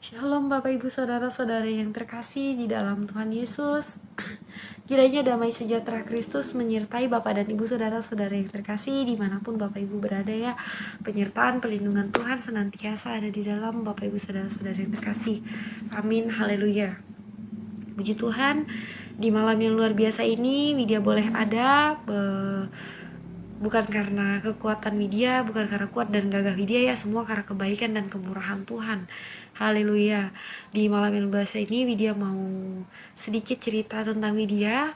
Shalom Bapak Ibu Saudara-saudara yang terkasih di dalam Tuhan Yesus. Kiranya damai sejahtera Kristus menyertai Bapak dan Ibu Saudara-saudara yang terkasih dimanapun Bapak Ibu berada ya. Penyertaan perlindungan Tuhan senantiasa ada di dalam Bapak Ibu Saudara-saudara yang terkasih. Amin, haleluya. Puji Tuhan, di malam yang luar biasa ini Widya boleh ada bukan karena kekuatan Widya, bukan karena kuat dan gagah Widya ya, semua karena kebaikan dan kemurahan Tuhan. Haleluya. Di malam yang luar biasa ini Widya mau sedikit cerita tentang Widya,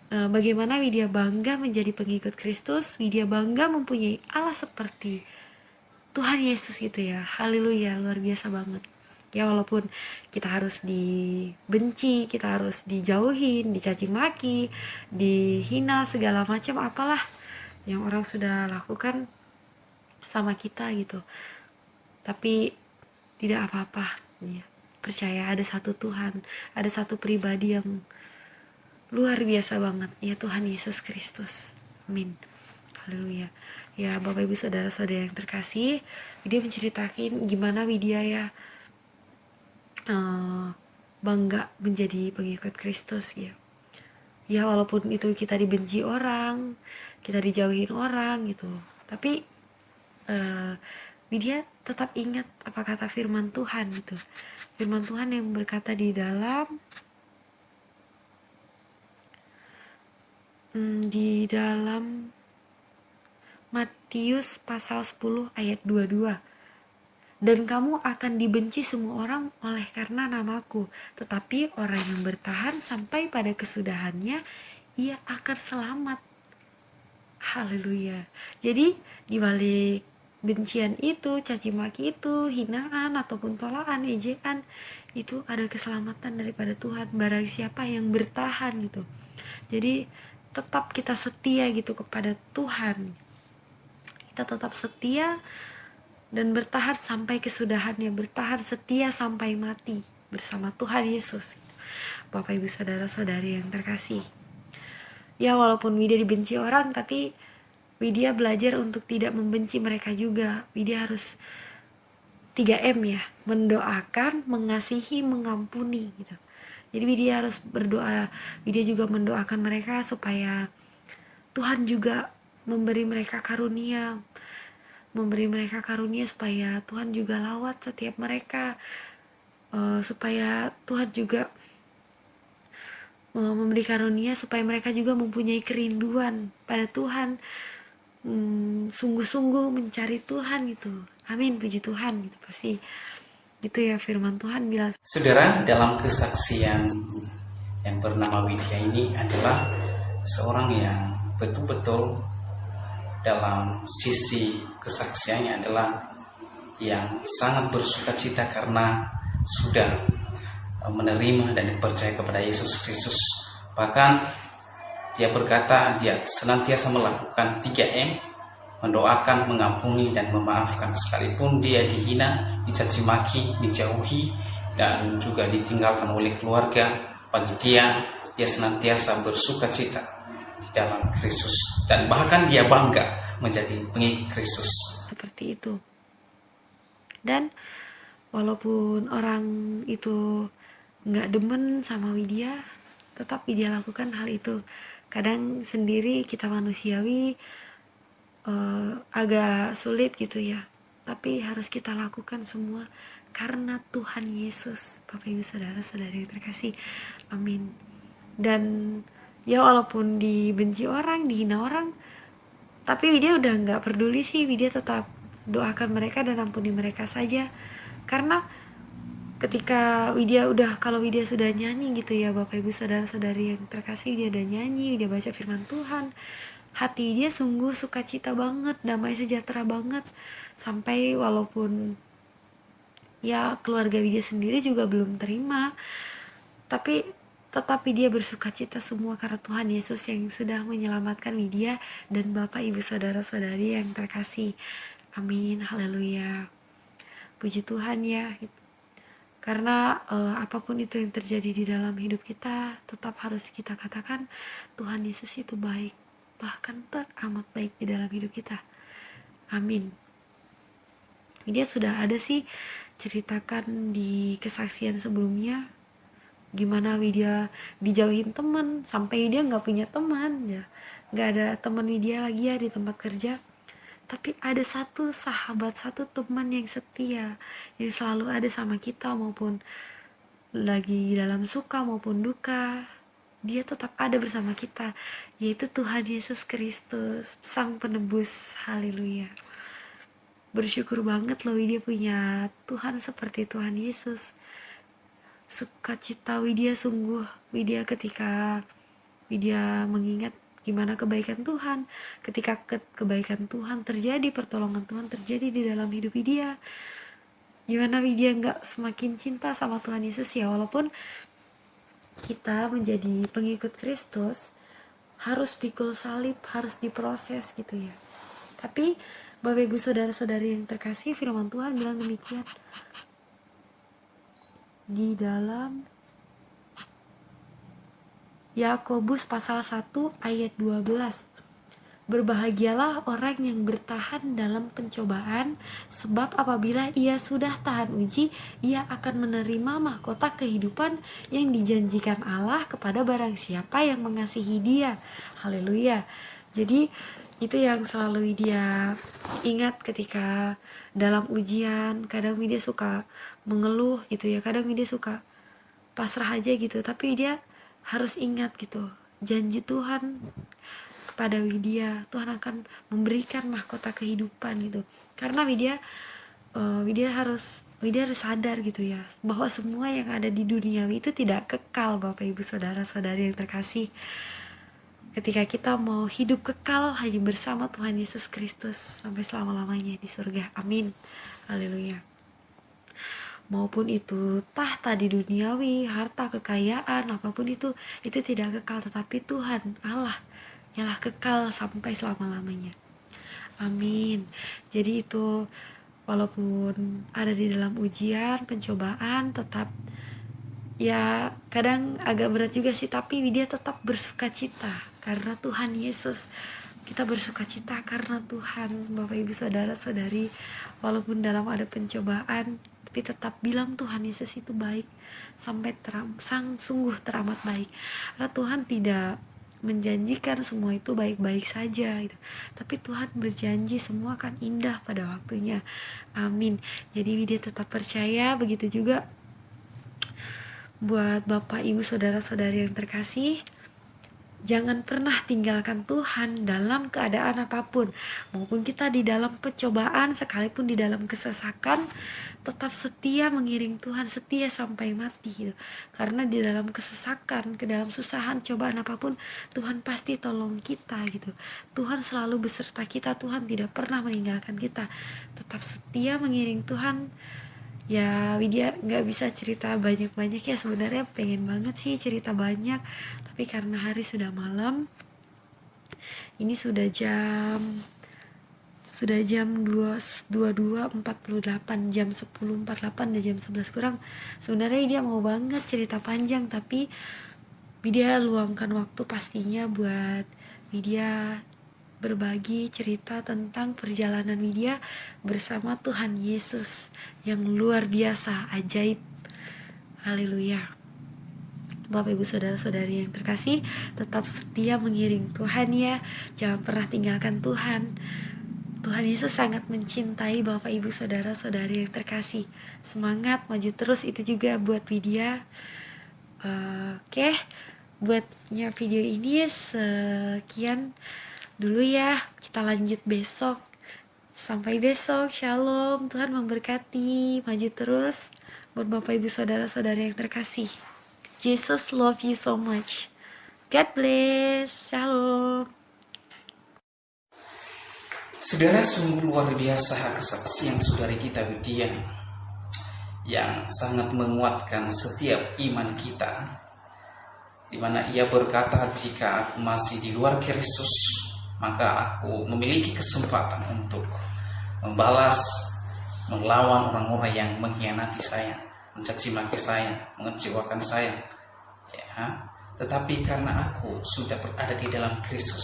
bagaimana Widya bangga menjadi pengikut Kristus. Widya bangga mempunyai Allah seperti Tuhan Yesus gitu ya. Haleluya, luar biasa banget. Ya walaupun kita harus dibenci, kita harus dijauhin, dicaci maki, dihina segala macam apalah yang orang sudah lakukan sama kita gitu. Tapi tidak apa-apa ya. Percaya ada satu Tuhan, ada satu pribadi yang luar biasa banget, ya Tuhan Yesus Kristus. Amin. Haleluya. Ya Bapak Ibu Saudara-saudara yang terkasih, dia menceritakan gimana Widya ya bangga menjadi pengikut Kristus ya. Ya walaupun itu kita dibenci orang, kita dijauhin orang gitu, tapi Widya tetap ingat apa kata firman Tuhan gitu. Firman Tuhan yang berkata di dalam Matius pasal 10 ayat 22. Dan kamu akan dibenci semua orang oleh karena namaku, tetapi orang yang bertahan sampai pada kesudahannya, ia akan selamat. Haleluya. Jadi di balik bencian itu, caci maki itu, hinaan ataupun tolaan, ejekan, itu ada keselamatan daripada Tuhan barang siapa yang bertahan gitu. Jadi tetap kita setia gitu kepada Tuhan. Kita tetap setia dan bertahan sampai kesudahannya, bertahan setia sampai mati bersama Tuhan Yesus. Bapak Ibu Saudara-saudari yang terkasih, ya walaupun Widya dibenci orang, tapi Widya belajar untuk tidak membenci mereka juga. Widya harus 3M ya, mendoakan, mengasihi, mengampuni gitu. Jadi Widya harus berdoa, Widya juga mendoakan mereka supaya Tuhan juga memberi mereka karunia supaya Tuhan juga lawat setiap mereka, supaya Tuhan juga memberi karunia supaya mereka juga mempunyai kerinduan pada Tuhan, sungguh-sungguh mencari Tuhan gitu. Amin, puji Tuhan gitu. Pasti gitu ya firman Tuhan bilang. Saudara, dalam kesaksian yang bernama Widya ini adalah seorang yang betul-betul dalam sisi kesaksiannya adalah yang sangat bersuka cita karena sudah menerima dan dipercaya kepada Yesus Kristus. Bahkan dia berkata dia senantiasa melakukan 3M, mendoakan, mengampuni, dan memaafkan. Sekalipun dia dihina, dicaci maki, dijauhi, dan juga ditinggalkan oleh keluarga, bagi dia senantiasa bersuka cita dalam Kristus, dan bahkan dia bangga menjadi pengikut Kristus. Seperti itu. Dan walaupun orang itu nggak demen sama Widya, tetap Widya lakukan hal itu. Kadang sendiri kita manusiawi agak sulit gitu ya, tapi harus kita lakukan semua karena Tuhan Yesus. Bapak Ibu Saudara-saudari yang terkasih, amin. Dan ya walaupun dibenci orang, dihina orang, tapi Widya udah nggak peduli sih. Widya tetap doakan mereka dan ampuni mereka saja. Karena ketika kalau Widya sudah nyanyi gitu ya Bapak Ibu Saudara-saudari yang terkasih, Widya udah nyanyi, Widya baca firman Tuhan, hati Widya sungguh sukacita banget, damai sejahtera banget. Sampai walaupun ya keluarga Widya sendiri juga belum terima, tapi tetap Widya bersukacita semua karena Tuhan Yesus yang sudah menyelamatkan Widya dan Bapak Ibu Saudara-saudari yang terkasih. Amin, haleluya. Puji Tuhan ya. Karena apapun itu yang terjadi di dalam hidup kita, tetap harus kita katakan Tuhan Yesus itu baik, bahkan teramat baik di dalam hidup kita. Amin. Dia sudah ada sih ceritakan di kesaksian sebelumnya, gimana Widya dijauhin teman, sampai Widya nggak punya teman ya, nggak ada teman Widya lagi ya di tempat kerja. Tapi ada satu sahabat, satu teman yang setia, yang selalu ada sama kita maupun lagi dalam suka maupun duka. Dia tetap ada bersama kita, yaitu Tuhan Yesus Kristus, Sang Penebus. Haleluya. Bersyukur banget loh Widya punya Tuhan seperti Tuhan Yesus. Sukacita Widya sungguh Widya ketika Widya mengingat gimana kebaikan Tuhan, ketika kebaikan Tuhan terjadi, pertolongan Tuhan terjadi di dalam hidup Widya. Gimana Widya gak semakin cinta sama Tuhan Yesus ya, walaupun kita menjadi pengikut Kristus harus pikul salib, harus diproses gitu ya. Tapi Bapak Ibu Saudara-saudari yang terkasih, firman Tuhan bilang demikian di dalam Yakobus pasal 1 ayat 12. Berbahagialah orang yang bertahan dalam pencobaan, sebab apabila ia sudah tahan uji, ia akan menerima mahkota kehidupan yang dijanjikan Allah kepada barang siapa yang mengasihi Dia. Haleluya. Jadi itu yang selalu dia ingat ketika dalam ujian. Kadang dia suka mengeluh gitu ya, kadang dia suka pasrah aja gitu, tapi dia harus ingat gitu, janji Tuhan kepada Widya, Tuhan akan memberikan mahkota kehidupan gitu. Karena Widya harus sadar gitu ya, bahwa semua yang ada di duniawi itu tidak kekal, Bapak Ibu Saudara-saudari yang terkasih. Ketika kita mau hidup kekal hanya bersama Tuhan Yesus Kristus sampai selama-lamanya di surga. Amin. Haleluya. Maupun itu tahta di duniawi, harta, kekayaan, apapun itu tidak kekal, tetapi Tuhan Allah ialah kekal sampai selama-lamanya. Amin. Jadi itu walaupun ada di dalam ujian, pencobaan, tetap ya kadang agak berat juga sih, tapi Widya tetap bersuka cita karena Tuhan Yesus. Kita bersuka cita karena Tuhan, Bapak Ibu Saudara-saudari. Walaupun dalam ada pencobaan, tapi tetap bilang Tuhan Yesus itu baik sampai sungguh teramat baik. Karena Tuhan tidak menjanjikan semua itu baik-baik saja gitu. Tapi Tuhan berjanji semua akan indah pada waktunya. Amin. Jadi Widya tetap percaya, begitu juga buat Bapak Ibu Saudara-saudari yang terkasih. Jangan pernah tinggalkan Tuhan dalam keadaan apapun. Maupun kita di dalam pencobaan, sekalipun di dalam kesesakan, tetap setia mengiring Tuhan, setia sampai mati gitu. Karena di dalam kesesakan, ke dalam susahan, cobaan apapun, Tuhan pasti tolong kita gitu. Tuhan selalu beserta kita, Tuhan tidak pernah meninggalkan kita. Tetap setia mengiring Tuhan. Ya Widya gak bisa cerita banyak-banyak ya, sebenarnya pengen banget sih cerita banyak, tapi karena hari sudah malam, ini sudah jam 22.48, jam 10.48 dan jam 11 kurang. Sebenarnya dia mau banget cerita panjang, tapi Widya luangkan waktu pastinya buat Widya berbagi cerita tentang perjalanan Widya bersama Tuhan Yesus yang luar biasa, ajaib. Haleluya. Bapak Ibu Saudara-saudari yang terkasih, tetap setia mengiring Tuhan ya. Jangan pernah tinggalkan Tuhan. Tuhan Yesus sangat mencintai Bapak Ibu Saudara-saudari yang terkasih. Semangat, maju terus, itu juga buat Widya. Oke, buatnya video ini sekian dulu ya, kita lanjut besok. Sampai besok, shalom, Tuhan memberkati, maju terus buat Bapak Ibu Saudara-saudara yang terkasih. Jesus love you so much. God bless, shalom. Saudara, sungguh luar biasa kesaksian saudari kita Widya yang sangat menguatkan setiap iman kita, di mana ia berkata, jika aku masih di luar Kristus, maka aku memiliki kesempatan untuk membalas, melawan orang-orang yang mengkhianati saya, mencaci maki saya, mengecewakan saya. Ya, tetapi karena aku sudah berada di dalam Kristus,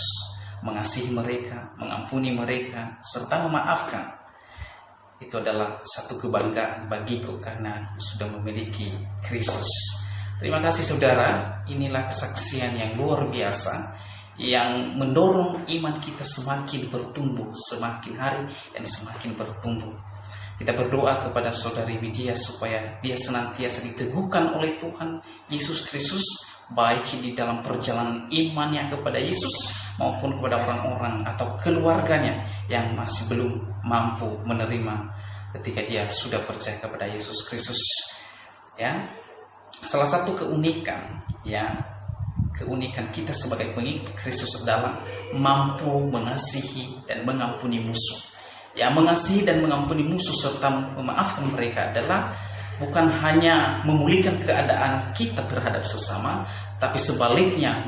mengasihi mereka, mengampuni mereka, serta memaafkan, itu adalah satu kebanggaan bagiku karena aku sudah memiliki Kristus. Terima kasih saudara, inilah kesaksian yang luar biasa yang mendorong iman kita semakin bertumbuh, semakin hari dan semakin bertumbuh. Kita berdoa kepada saudari Widya supaya dia senantiasa diteguhkan oleh Tuhan Yesus Kristus, baik di dalam perjalanan imannya kepada Yesus maupun kepada orang-orang atau keluarganya yang masih belum mampu menerima ketika dia sudah percaya kepada Yesus Kristus. Ya, salah satu keunikan kita sebagai pengikut Kristus adalah mampu mengasihi dan mengampuni musuh. Ya, mengasihi dan mengampuni musuh serta memaafkan mereka adalah bukan hanya memulihkan keadaan kita terhadap sesama, tapi sebaliknya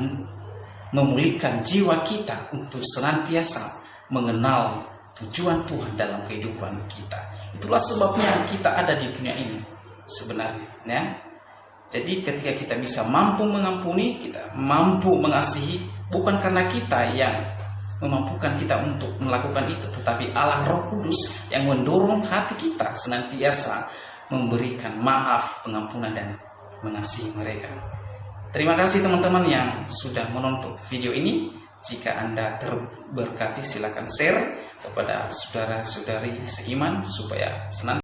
memulihkan jiwa kita untuk senantiasa mengenal tujuan Tuhan dalam kehidupan kita. Itulah sebabnya kita ada di dunia ini sebenarnya. Ya. Jadi ketika kita bisa mampu mengampuni, kita mampu mengasihi, bukan karena kita yang memampukan kita untuk melakukan itu, tetapi Allah Roh Kudus yang mendorong hati kita senantiasa memberikan maaf, pengampunan, dan mengasihi mereka. Terima kasih teman-teman yang sudah menonton video ini. Jika Anda terberkati, silakan share kepada saudara-saudari seiman supaya senantiasa